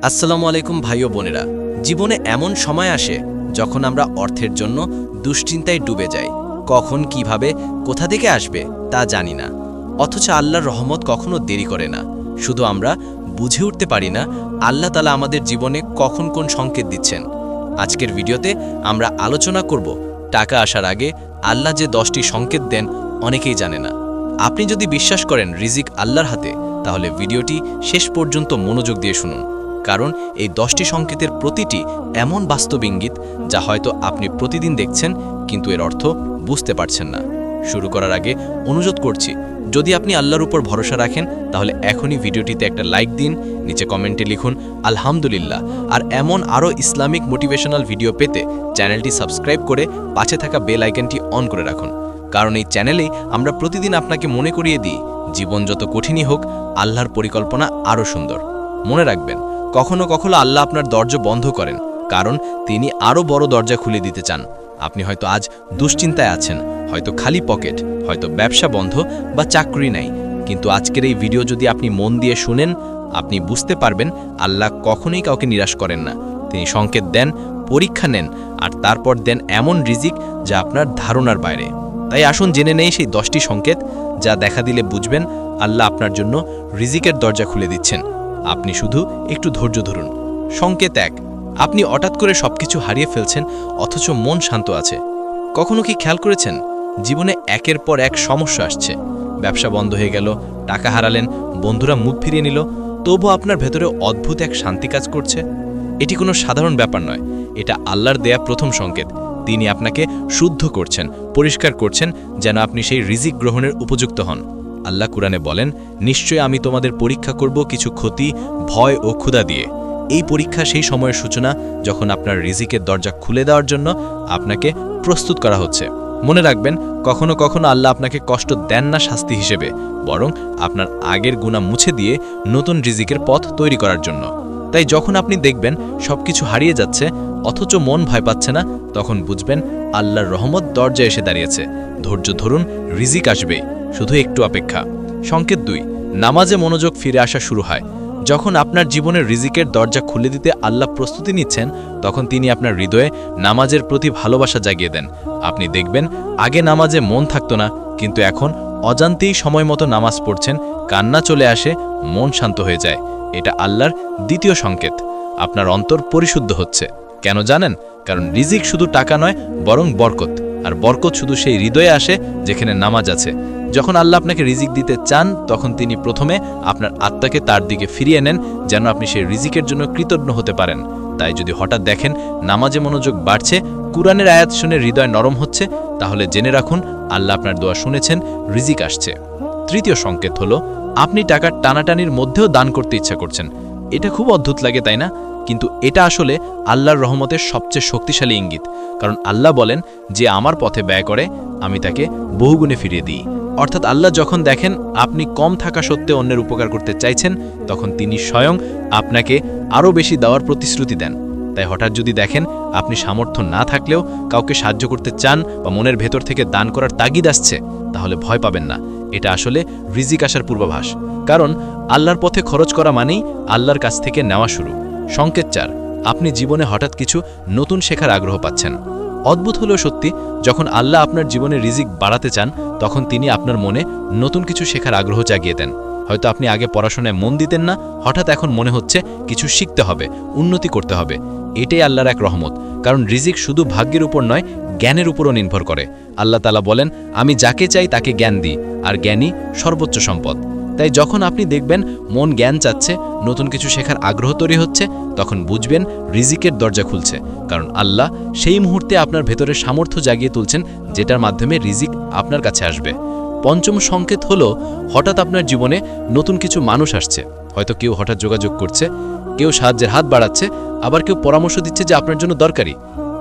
আসসালামু আলাইকুম ভাই ও বোনেরা। জীবনে এমন সময় আসে যখন আমরা অর্থের জন্য দুশ্চিন্তায় ডুবে যাই। কখন কিভাবে কোথা থেকে আসবে তা জানি না, অথচ আল্লাহর রহমত কখনো দেরি করে না। শুধু আমরা বুঝে উঠতে পারি না আল্লাহ তাআলা আমাদের জীবনে কখন কোন সংকেত দিচ্ছেন। আজকের ভিডিওতে আমরা আলোচনা করব টাকা আসার আগে আল্লাহ যে 10টি সংকেত দেন অনেকেই জানে না। আপনি যদি বিশ্বাস করেন রিজিক আল্লাহর হাতে, তাহলে ভিডিওটি শেষ পর্যন্ত মনোযোগ দিয়ে শুনুন, কারণ এই 10টি সংকেতের প্রতিটি এমন বাস্তব ইঙ্গিত যা হয়তো আপনি প্রতিদিন দেখছেন কিন্তু এর অর্থ বুঝতে পারছেন না। শুরু করার আগে অনুরোধ করছি, যদি আপনি আল্লাহর উপর ভরসা রাখেন তাহলে এখনই ভিডিওটিতে একটা লাইক দিন, নিচে কমেন্টে লিখুন আলহামদুলিল্লাহ। আর এমন আরও ইসলামিক মোটিভেশনাল ভিডিও পেতে চ্যানেলটি সাবস্ক্রাইব করে পাশে থাকা বেল আইকনটি অন করে রাখুন, কারণ এই চ্যানেলেই আমরা প্রতিদিন আপনাকে মনে করিয়ে দিই জীবন যত কঠিনই হোক আল্লাহর পরিকল্পনা আরও সুন্দর। মনে রাখবেন, কখনো কখনো আল্লাহ আপনার দরজা বন্ধ করেন কারণ তিনি আরও বড় দরজা খুলে দিতে চান। আপনি হয়তো আজ দুশ্চিন্তায় আছেন, হয়তো খালি পকেট, হয়তো ব্যবসা বন্ধ বা চাকরি নাই, কিন্তু আজকের এই ভিডিও যদি আপনি মন দিয়ে শুনেন, আপনি বুঝতে পারবেন আল্লাহ কখনোই কাউকে নিরাশ করেন না। তিনি সংকেত দেন, পরীক্ষা নেন, আর তারপর দেন এমন রিজিক যা আপনার ধারণার বাইরে। তাই আসুন জেনে নেই সেই 10টি সংকেত যা দেখা দিলে বুঝবেন আল্লাহ আপনার জন্য রিজিকের দরজা খুলে দিচ্ছেন। আপনি শুধু একটু ধৈর্য ধরুন। সংকেত 1, আপনি হঠাৎ করে সবকিছু হারিয়ে ফেলছেন অথচ মন শান্ত আছে। কখনো কি খেয়াল করেছেন জীবনে একের পর এক সমস্যা আসছে? ব্যবসা বন্ধ হয়ে গেল, টাকা হারালেন, বন্ধুরা মুখ ফিরিয়ে নিল, তবু আপনার ভেতরে অদ্ভুত এক শান্তি কাজ করছে। এটি কোনো সাধারণ ব্যাপার নয়, এটা আল্লাহর দেয়া প্রথম সংকেত। তিনি আপনাকে শুদ্ধ করছেন, পরিষ্কার করছেন, যেন আপনি সেই রিজিক গ্রহণের উপযুক্ত হন। আল্লাহ কুরআনে বলেন, নিশ্চয়ই আমি তোমাদের পরীক্ষা করব কিছু ক্ষতি, ভয় ও ক্ষুধা দিয়ে। এই পরীক্ষা সেই সময়ের সূচনা যখন আপনার রিজিকের দরজা খুলে দেওয়ার জন্য আপনাকে প্রস্তুত করা হচ্ছে। মনে রাখবেন, কখনো কখনো আল্লাহ আপনাকে কষ্ট দেন না শাস্তি হিসেবে, বরং আপনার আগের গুনাহ মুছে দিয়ে নতুন রিজিকের পথ তৈরি করার জন্য। তাই যখন আপনি দেখবেন সবকিছু হারিয়ে যাচ্ছে অথচ মন ভয় পাচ্ছে না, তখন বুঝবেন আল্লাহর রহমত দরজায় এসে দাঁড়িয়েছে। ধৈর্য ধরুন, রিজিক আসবে, শুধু একটু অপেক্ষা। সংকেত 2, নামাজে মনোযোগ ফিরে আসা শুরু হয়। যখন আপনার জীবনের রিজিকের দরজা খুলে দিতে আল্লাহ প্রস্তুতি নিচ্ছেন, তখন তিনি আপনার হৃদয়ে নামাজের প্রতি ভালোবাসা জাগিয়ে দেন। আপনি দেখবেন আগে নামাজে মন থাকতো না, কিন্তু এখন অজান্তেই সময় মতো নামাজ পড়ছেন, কান্না চলে আসে, মন শান্ত হয়ে যায়। এটা আল্লাহর দ্বিতীয় সংকেত, আপনার অন্তর পরিশুদ্ধ হচ্ছে। কেন জানেন? কারণ রিজিক শুধু টাকা নয়, বরং বরকত, আর বরকত শুধু সেই হৃদয়ে আসে যেখানে নামাজ আছে। যখন আল্লাহ আপনাকে রিজিক দিতে চান, তখন তিনি প্রথমে আপনার আত্মাকে তার দিকে ফিরিয়ে নেন, যেন আপনি সেই রিজিকের জন্য কৃতজ্ঞ হতে পারেন। তাই যদি হঠাৎ দেখেন নামাজে মনোযোগ বাড়ছে, কুরআনের আয়াত শুনে হৃদয় নরম হচ্ছে, তাহলে জেনে রাখুন আল্লাহ আপনার দোয়া শুনেছেন, রিজিক আসছে। তৃতীয় সংকেত হলো, আপনি টাকার টানাটানির মধ্যেও দান করতে ইচ্ছা করছেন। এটা খুব অদ্ভুত লাগে, তাই না? কিন্তু এটা আসলে আল্লাহর রহমতের সবচেয়ে শক্তিশালী ইঙ্গিত। কারণ আল্লাহ বলেন, যে আমার পথে ব্যয় করে আমি তাকে বহুগুণে ফিরিয়ে দিই। অর্থাৎ আল্লাহ যখন দেখেন আপনি কম থাকা সত্ত্বেও অন্যের উপকার করতে চাইছেন, তখন তিনি স্বয়ং আপনাকে আরও বেশি দেওয়ার প্রতিশ্রুতি দেন। তাই হঠাৎ যদি দেখেন আপনি সামর্থ্য না থাকলেও কাউকে সাহায্য করতে চান বা মনের ভেতর থেকে দান করার তাগিদ আসছে, তাহলে ভয় পাবেন না। এটা আসলে রিজিক আসার পূর্বাভাস। কারণ আল্লাহর পথে খরচ করা মানেই আল্লাহর কাছ থেকে নেওয়া শুরু। সংকেত 4, আপনি জীবনে হঠাৎ কিছু নতুন শেখার আগ্রহ পাচ্ছেন। অদ্ভুত হলেও সত্যি, যখন আল্লাহ আপনার জীবনে রিজিক বাড়াতে চান, তখন তিনি আপনার মনে নতুন কিছু শেখার আগ্রহ জাগিয়ে দেন। হয়তো আপনি আগে পড়াশোনায় মন দিতেন না, হঠাৎ এখন মনে হচ্ছে কিছু শিখতে হবে, উন্নতি করতে হবে। এটাই আল্লাহর এক রহমত। কারণ রিজিক শুধু ভাগ্যের উপর নয়, জ্ঞানের উপরও নির্ভর করে। আল্লাহ তাআলা বলেন, আমি যাকে চাই তাকে জ্ঞান দিই, আর জ্ঞানই সর্বোচ্চ সম্পদ। তাই যখন আপনি দেখবেন মন জ্ঞান চাচ্ছে, নতুন কিছু শেখার আগ্রহ তৈরি হচ্ছে, তখন বুঝবেন রিজিকের দরজা খুলছে। কারণ আল্লাহ সেই মুহূর্তে আপনার ভেতরে সামর্থ্য জাগিয়ে তুলছেন, যেটার মাধ্যমে রিজিক আপনার কাছে আসবে। পঞ্চম সংকেত হলো, হঠাৎ আপনার জীবনে নতুন কিছু মানুষ আসছে। হয়তো কেউ হঠাৎ যোগাযোগ করছে, কেউ সাহায্যের হাত বাড়াচ্ছে, আবার কেউ পরামর্শ দিচ্ছে যে আপনার জন্য দরকারি।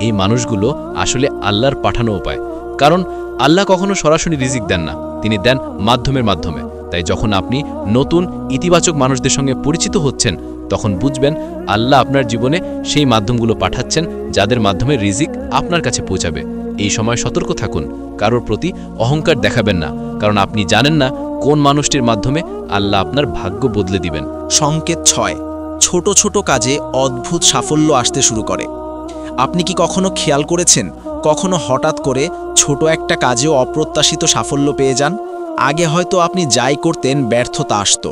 এই মানুষগুলো আসলে আল্লাহর পাঠানো উপায়। কারণ আল্লাহ কখনো সরাসরি রিজিক দেন না, তিনি দেন মাধ্যমের মাধ্যমে। তাই যখন আপনি নতুন ইতিবাচক মানুষদের সঙ্গে পরিচিত হচ্ছেন, তখন বুঝবেন আল্লাহ আপনার জীবনে সেই মাধ্যমগুলো পাঠাচ্ছেন, যাদের মাধ্যমে রিজিক আপনার কাছে পৌঁছাবে। এই সময় সতর্ক থাকুন, কারোর প্রতি অহংকার দেখাবেন না, কারণ আপনি জানেন না কোন মানুষটির মাধ্যমে আল্লাহ আপনার ভাগ্য বদলে দিবেন। সংকেত 6, ছোট ছোট কাজে অদ্ভুত সাফল্য আসতে শুরু করে। আপনি কি কখনো খেয়াল করেছেন, কখনো হঠাৎ করে ছোট একটা কাজেও অপ্রত্যাশিত সাফল্য পেয়ে যান? আগে হয়তো আপনি যাই করতেন ব্যর্থতা আসতো,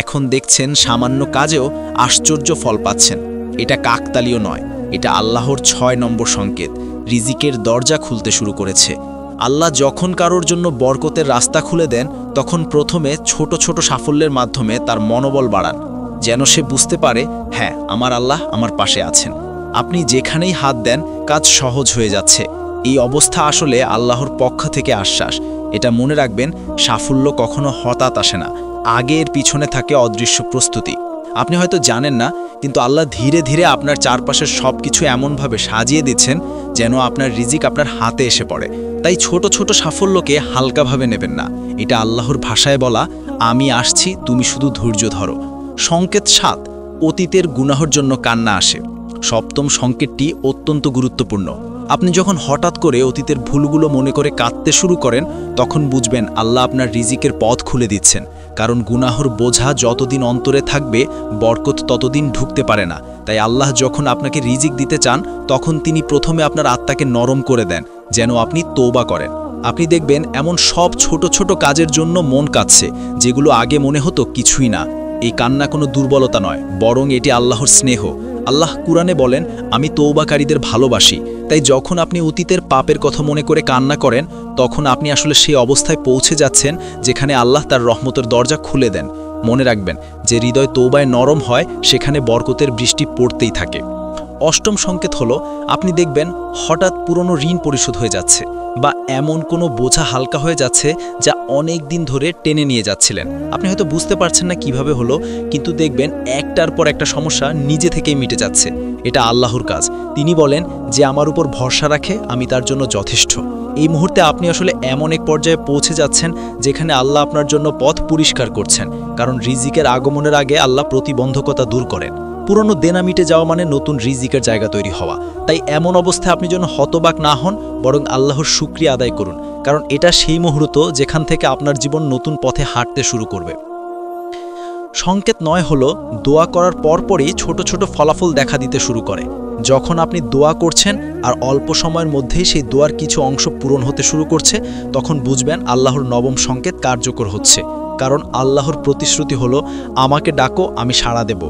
এখন দেখছেন সামান্য কাজেও আশ্চর্য ফল পাচ্ছেন। এটা কাকতালীয় নয়, এটা আল্লাহর 6 নম্বর সংকেত। রিজিকের দরজা খুলতে শুরু করেছে। আল্লাহ যখন কারোর জন্য বরকতের রাস্তা খুলে দেন, তখন প্রথমে ছোট ছোট সাফল্যের মাধ্যমে তার মনোবল বাড়ান, যেন সে বুঝতে পারে, হ্যাঁ, আমার আল্লাহ আমার পাশে আছেন। আপনি যেখানেই হাত দেন কাজ সহজ হয়ে যাচ্ছে। এই অবস্থা আসলে আল্লাহর পক্ষ থেকে আশ্বাস। এটা মনে রাখবেন, সাফল্য কখনো হঠাৎ আসে না, আগে এর পিছনে থাকে অদৃশ্য প্রস্তুতি। আপনি হয়তো জানেন না, কিন্তু আল্লাহ ধীরে ধীরে আপনার চারপাশের সব কিছু এমনভাবে সাজিয়ে দিচ্ছেন যেন আপনার রিজিক আপনার হাতে এসে পড়ে। তাই ছোট ছোট সাফল্যকে হালকাভাবে নেবেন না। এটা আল্লাহর ভাষায় বলা, আমি আসছি, তুমি শুধু ধৈর্য ধরো। সংকেত 7, অতীতের গুনাহর জন্য কান্না আসে। সপ্তম সংকেতটি অত্যন্ত গুরুত্বপূর্ণ। আপনি যখন হঠাৎ করে অতীতের ভুলগুলো মনে করে কাঁদতে শুরু করেন, তখন বুঝবেন আল্লাহ আপনার রিজিকের পথ খুলে দিচ্ছেন। কারণ গুনাহর বোঝা যতদিন অন্তরে থাকবে, বরকত ততদিন ঢুকতে পারে না। তাই আল্লাহ যখন আপনাকে রিজিক দিতে চান, তখন তিনি প্রথমে আপনার আত্মাকে নরম করে দেন, যেন আপনি তওবা করেন। আপনি দেখবেন এমন সব ছোট ছোট কাজের জন্য মন কাঁদছে, যেগুলো আগে মনে হতো কিছুই না। এই কান্না কোনো দুর্বলতা নয়, বরং এটি আল্লাহর স্নেহ। আল্লাহ কুরআনে বলেন, আমি তওবাকারীদের ভালোবাসি। তাই যখন আপনি অতীতের পাপের কথা মনে করে কান্না করেন, তখন আপনি আসলে সেই অবস্থায় পৌঁছে যাচ্ছেন যেখানে আল্লাহ তার রহমতের দরজা খুলে দেন। মনে রাখবেন, যে হৃদয় তওবায় নরম হয়, সেখানে বরকতের বৃষ্টি পড়তেই থাকে। অষ্টম সংকেত হলো, আপনি দেখবেন হঠাৎ পুরনো ঋণ পরিশোধ হয়ে যাচ্ছে, বা এমন কোনো বোঝা হালকা হয়ে যাচ্ছে যা অনেক দিন ধরে টেনে নিয়ে যাচ্ছিলেন। আপনি হয়তো বুঝতে পারছেন না কিভাবে হলো, কিন্তু দেখবেন একটার পর একটা সমস্যা নিজে থেকেই মিটে যাচ্ছে। এটা আল্লাহর কাজ। তিনি বলেন, যে আমার উপর ভরসা রাখে আমি তার জন্য যথেষ্ট। এই মুহূর্তে আপনি আসলে এমন এক পর্যায়ে পৌঁছে যাচ্ছেন যেখানে আল্লাহ আপনার জন্য পথ পরিষ্কার করছেন। কারণ রিজিকের আগমনের আগে আল্লাহ প্রতিবন্ধকতা দূর করেন। পুরনো দেনা মিটে যাওয়া মানে নতুন রিজিকের জায়গা তৈরি হওয়া। তাই এমন অবস্থায় আপনি যেন হতবাক না হন, বরং আল্লাহর শুকরিয়া আদায় করুন। কারণ এটা সেই মুহূর্ত যেখান থেকে আপনার জীবন নতুন পথে হাঁটতে শুরু করবে। সংকেত 9 হলো, দোয়া করার পরপরই ছোট ছোট ফলাফল দেখা দিতে শুরু করে। যখন আপনি দোয়া করছেন আর অল্প সময়ের মধ্যেই সেই দোয়ার কিছু অংশ পূরণ হতে শুরু করছে, তখন বুঝবেন আল্লাহর নবম সংকেত কার্যকর হচ্ছে। কারণ আল্লাহর প্রতিশ্রুতি হলো, আমাকে ডাকো, আমি সাড়া দেব।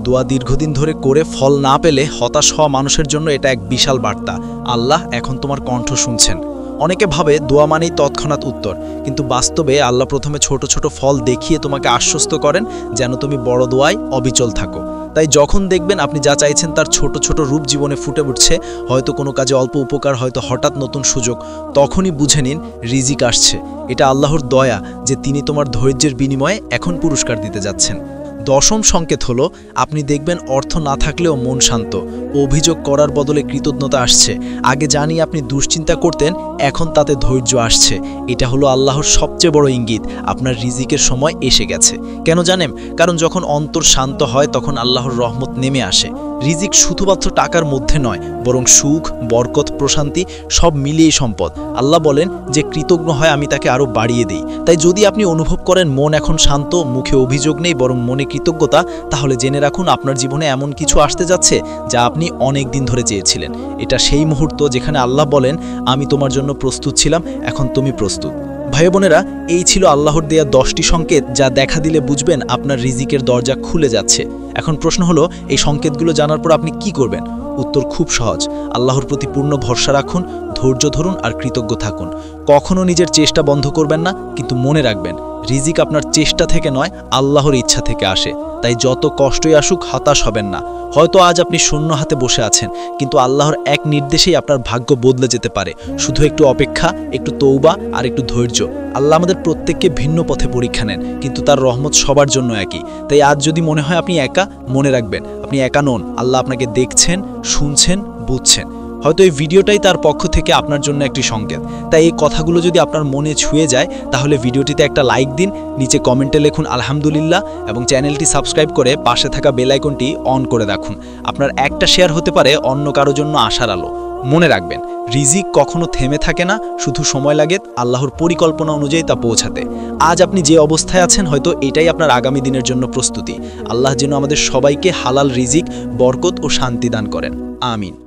দোয়া দীর্ঘদিন ধরে করে ফল না পেলে হতাশ হওয়া মানুষের জন্য এটা এক বিশাল বার্তা। আল্লাহ এখন তোমার কণ্ঠ শুনছেন। অনেকে ভাবে দোয়া মানেই তৎক্ষণাৎ উত্তর, কিন্তু বাস্তবে আল্লাহ প্রথমে ছোট ছোট ফল দেখিয়ে তোমাকে আশ্বস্ত করেন যেন তুমি বড় দোয়ায় অবিচল থাকো। তাই যখন দেখবেন আপনি যা চাইছেন তার ছোট ছোট রূপ জীবনে ফুটে উঠছে, হয়তো কোনো কাজে অল্প উপকার, হয়তো হঠাৎ নতুন সুযোগ, তখনই বুঝে নিন রিজিক আসছে। এটা আল্লাহর দয়া যে তিনি তোমার ধৈর্যের বিনিময়ে এখন পুরস্কার দিতে যাচ্ছেন। দশম সংকেত হলো, আপনি দেখবেন অর্থ না থাকলেও মন শান্ত। অভিযোগ করার বদলে কৃতজ্ঞতা আসছে। আগে জানি আপনি দুশ্চিন্তা করতেন, এখন তাতে ধৈর্য আসছে। এটা হলো আল্লাহর সবচেয়ে বড় ইঙ্গিত, আপনার রিজিকের সময় এসে গেছে। কেন জানেন? কারণ যখন অন্তর শান্ত হয়, তখন আল্লাহর রহমত নেমে আসে। রিজিক শুধুমাত্র টাকার মধ্যে নয়, বরং সুখ, বরকত, প্রশান্তি সব মিলিয়েই সম্পদ। আল্লাহ বলেন, যে কৃতজ্ঞ হয় আমি তাকে আরও বাড়িয়ে দিই। তাই যদি আপনি অনুভব করেন মন এখন শান্ত, মুখে অভিযোগ নেই, বরং মনে কৃতজ্ঞতা, তাহলে জেনে রাখুন আপনার জীবনে এমন কিছু আসতে যাচ্ছে যা আপনি অনেক দিন ধরে চেয়েছিলেন। এটা সেই মুহূর্ত যেখানে আল্লাহ বলেন, আমি তোমার জন্য প্রস্তুত ছিলাম, এখন তুমি প্রস্তুত। ভাই বোনেরা, এই ছিল আল্লাহর দেয়া 10টি সংকেত যা দেখা দিলে বুঝবেন আপনার রিজিকের দরজা খুলে যাচ্ছে। এখন প্রশ্ন হলো, এই সংকেতগুলো জানার পর আপনি কি করবেন? উত্তর খুব সহজ। আল্লাহর প্রতি পূর্ণ ভরসা রাখুন, ধৈর্য ধরুন আর কৃতজ্ঞ থাকুন। কখনো নিজের চেষ্টা বন্ধ করবেন না, কিন্তু মনে রাখবেন রিজিক আপনার চেষ্টা থেকে নয়, আল্লাহর ইচ্ছা থেকে আসে। তাই যত কষ্টই আসুক হতাশ হবেন না। হয়তো আজ আপনি শূন্য হাতে বসে আছেন, কিন্তু আল্লাহর এক নির্দেশেই আপনার ভাগ্য বদলে যেতে পারে। শুধু একটু অপেক্ষা, একটু তওবা আর একটু ধৈর্য। আল্লাহ আমাদের প্রত্যেককে ভিন্ন পথে পরীক্ষা নেন, কিন্তু তার রহমত সবার জন্য একই। তাই আজ যদি মনে হয় আপনি একা, মনে রাখবেন আপনি একা নন। আল্লাহ আপনাকে দেখছেন, শুনছেন, বুঝছেন। হয়তো এই ভিডিওটাই তার পক্ষ থেকে আপনার জন্য একটি সংকেত। তাই এই কথাগুলো যদি আপনার মনে ছুঁয়ে যায়, তাহলে ভিডিওটিতে একটা লাইক দিন, নিচে কমেন্টে লিখুন আলহামদুলিল্লাহ, এবং চ্যানেলটি সাবস্ক্রাইব করে পাশে থাকা বেল আইকনটি অন করে রাখুন। আপনার একটা শেয়ার হতে পারে অন্য কারো জন্য আশার আলো। মনে রাখবেন, রিজিক কখনো থেমে থাকে না, শুধু সময় লাগে আল্লাহর পরিকল্পনা অনুযায়ী তা পৌঁছাতে। আজ আপনি যে অবস্থায় আছেন, হয়তো এটাই আপনার আগামী দিনের জন্য প্রস্তুতি। আল্লাহ যেন আমাদের সবাইকে হালাল রিজিক, বরকত ও শান্তি দান করেন। আমিন।